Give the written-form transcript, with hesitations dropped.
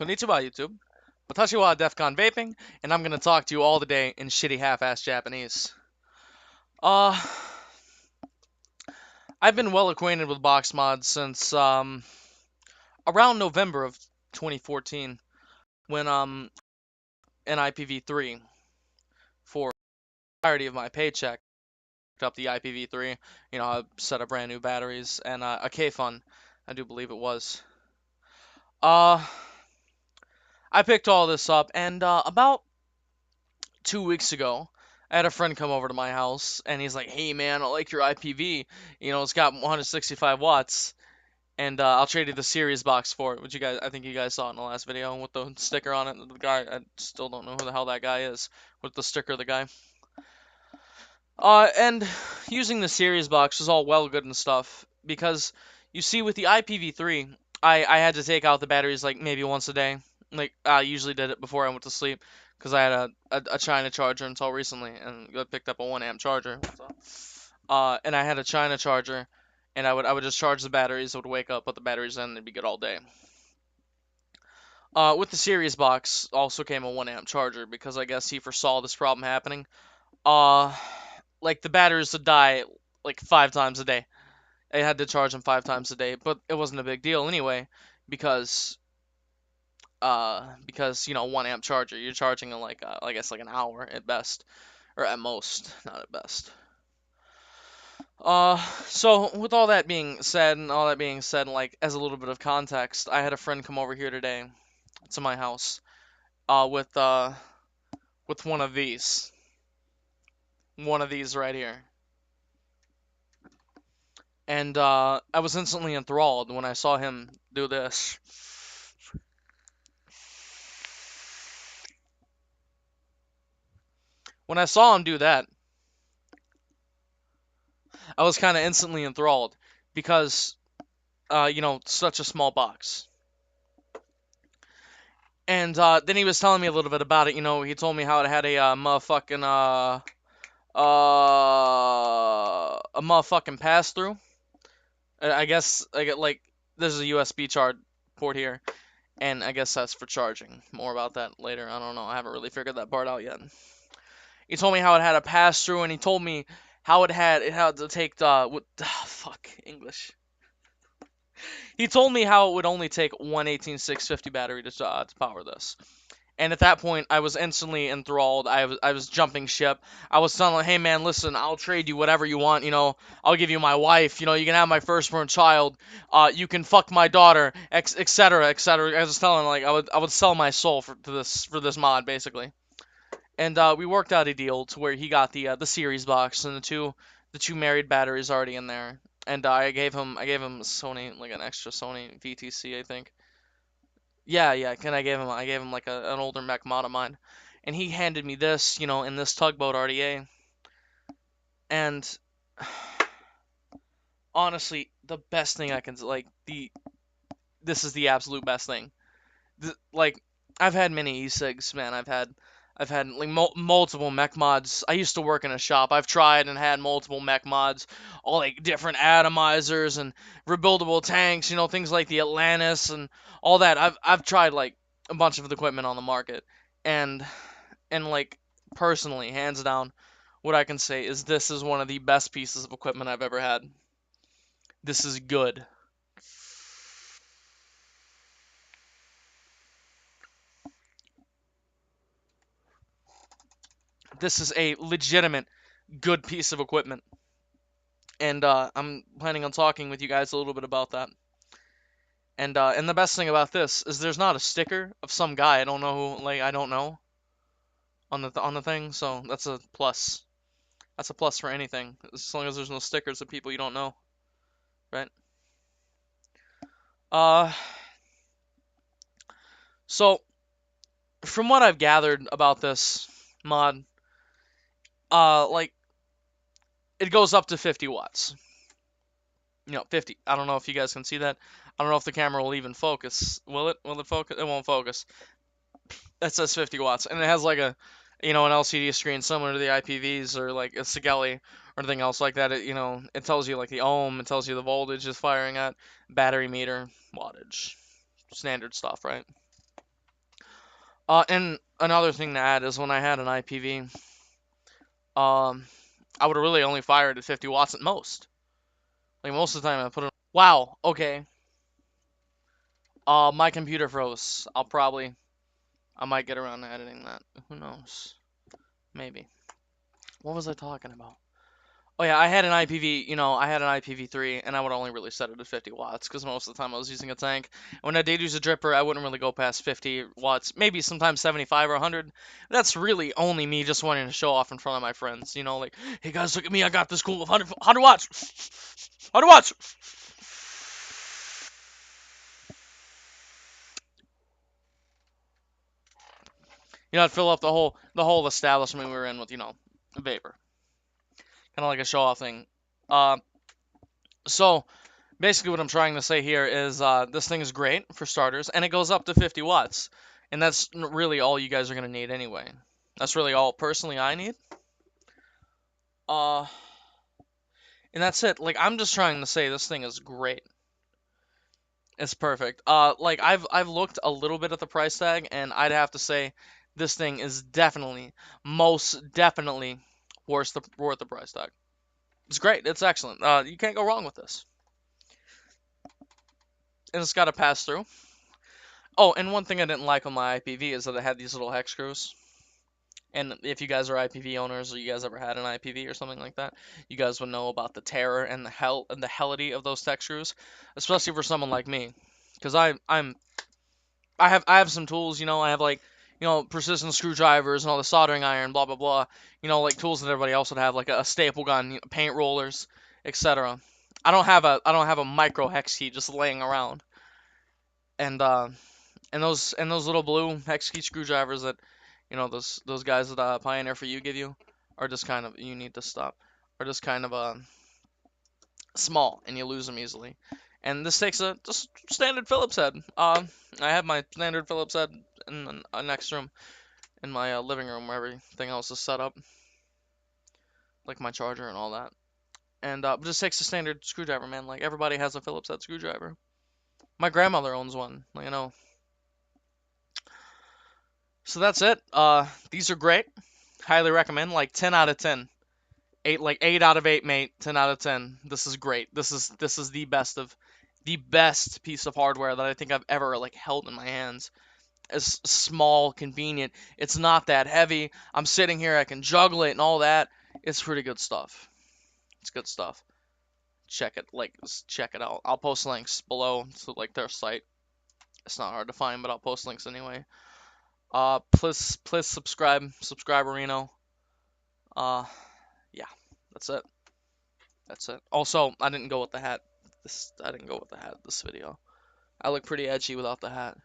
Konnichiwa, YouTube. Watashi wa Defcon Vaping, and I'm gonna talk to you all today in shitty half-ass Japanese. Uh, I've been well acquainted with box mods since around November of 2014 when in IPv3 for the entirety of my paycheck picked up the IPv3. I set up brand new batteries and a K-Fun, I do believe it was. Uh, I picked all this up and about 2 weeks ago, I had a friend come over to my house, and he's like, "Hey man, I like your IPV. It's got 165 watts, and I'll trade you the series box for it." Which I think you guys saw it in the last video with the sticker on it. The guy, I still don't know who the hell that guy is with the sticker. The guy. And using the series box was all well good and stuff because you see with the IPv3, I had to take out the batteries like maybe once a day. Like I usually did it before I went to sleep because I had a China charger until recently and I picked up a 1 amp charger. And I had a China charger and I would just charge the batteries. I would wake up, put the batteries in, and it'd be good all day. With the series box also came a 1 amp charger because I guess he foresaw this problem happening. Uh, like the batteries would die like 5 times a day. I had to charge them 5 times a day, but it wasn't a big deal anyway because 1 amp charger, you're charging in like I guess like an hour at best or at most, not at best. So with all that being said and all that being said, like as a little bit of context, I had a friend come over here today to my house with one of these right here. And I was instantly enthralled when I saw him do this. When I saw him do that, I was kind of instantly enthralled because, such a small box. And then he was telling me a little bit about it. He told me how it had a motherfucking pass through. I guess I get like there's a USB charge port here, and I guess that's for charging. More about that later. I don't know. I haven't really figured that part out yet. He told me how it had a pass through, and he told me how it had to take fuck English. He told me how it would only take one 18650 battery to power this. And at that point, I was instantly enthralled. I was jumping ship. I was telling him, "Hey man, listen, I'll trade you whatever you want. I'll give you my wife. You can have my firstborn child. You can fuck my daughter, etc., etc." I was telling him like I would sell my soul for this mod basically. And we worked out a deal to where he got the series box and the two married batteries already in there. And I gave him Sony, like an extra Sony VTC, I think. Yeah, yeah. And I gave him like an older mech mod of mine, and he handed me this, in this tugboat RDA. And honestly, the best thing I can like this is the absolute best thing. Like I've had many e-cigs, man. I've had like multiple mech mods. I used to work in a shop. I've tried and had multiple mech mods, all like different atomizers and rebuildable tanks, things like the Atlantis and all that. I've tried like a bunch of the equipment on the market, and like personally, hands down, what I can say is this is one of the best pieces of equipment I've ever had. This is good. This is a legitimate good piece of equipment. And I'm planning on talking with you guys a little bit about that. And the best thing about this is there's not a sticker of some guy I don't know who, like I don't know on the thing, so that's a plus. That's a plus for anything, as long as there's no stickers of people you don't know, right? Uh, so from what I've gathered about this mod, like it goes up to 50 watts. 50. I don't know if you guys can see that. I don't know if the camera will even focus. Will it? Will it focus? It won't focus. That says 50 watts, and it has like an LCD screen similar to the IPVs or like a Sigelli or anything else like that. It tells you like the ohm, it tells you the voltage is firing at, battery meter, wattage, standard stuff, right? And another thing to add is when I had an IPV, um, I would have really only fired at 50 watts at most. Like most of the time, I put it. Wow. Okay. My computer froze. I might get around to editing that. Who knows? Maybe. What was I talking about? Oh yeah, I had an IPV, I had an IPv3, and I would only really set it at 50 watts because most of the time I was using a tank. When I did use a dripper, I wouldn't really go past 50 watts, maybe sometimes 75 or 100. That's really only me just wanting to show off in front of my friends, like, hey guys, look at me, I got this cool 100 watts, 100 watts. I'd fill up the whole establishment we were in with, vapor, kind of like a show off thing. Uh, so basically, what I'm trying to say here is this thing is great for starters, and it goes up to 50 watts, and that's really all you guys are gonna need anyway. That's really all personally I need. Uh, and that's it. Like I'm just trying to say this thing is great. It's perfect. Like I've looked a little bit at the price tag, and I'd have to say this thing is definitely, most definitely worth the price tag. It's great. It's excellent. You can't go wrong with this. And it's got a pass through. Oh, and one thing I didn't like on my IPV is that it had these little hex screws. And if you guys are IPV owners or you guys ever had an IPV or something like that, you guys would know about the terror and the hellity of those hex screws, especially for someone like me, because I have some tools, I have like precision screwdrivers and all the soldering iron, blah blah blah, like tools that everybody else would have, like a staple gun, paint rollers, etc. I don't have a micro hex key just laying around, and those little blue hex key screwdrivers that those guys that Pioneer for You give you are just kind of, you need to stop, are just kind of small and you lose them easily. And this takes a just standard Phillips head. I have my standard Phillips head in the next room in my living room where everything else is set up, like my charger and all that. And it just takes a standard screwdriver, man. Like everybody has a Phillips head screwdriver. My grandmother owns one, So that's it. These are great. Highly recommend. Like 10 out of 10. 8 out of 8, mate. 10 out of 10. This is great. This is the best piece of hardware that I think I've ever like held in my hands. It's small, convenient. It's not that heavy. I'm sitting here, I can juggle it and all that. It's pretty good stuff. It's good stuff. Check it out. I'll post links below to like their site. It's not hard to find, but I'll post links anyway. Please subscribe Reno. Uh, yeah, that's it. That's it. Also, I didn't go with the hat. I didn't go with the hat this video. I look pretty edgy without the hat.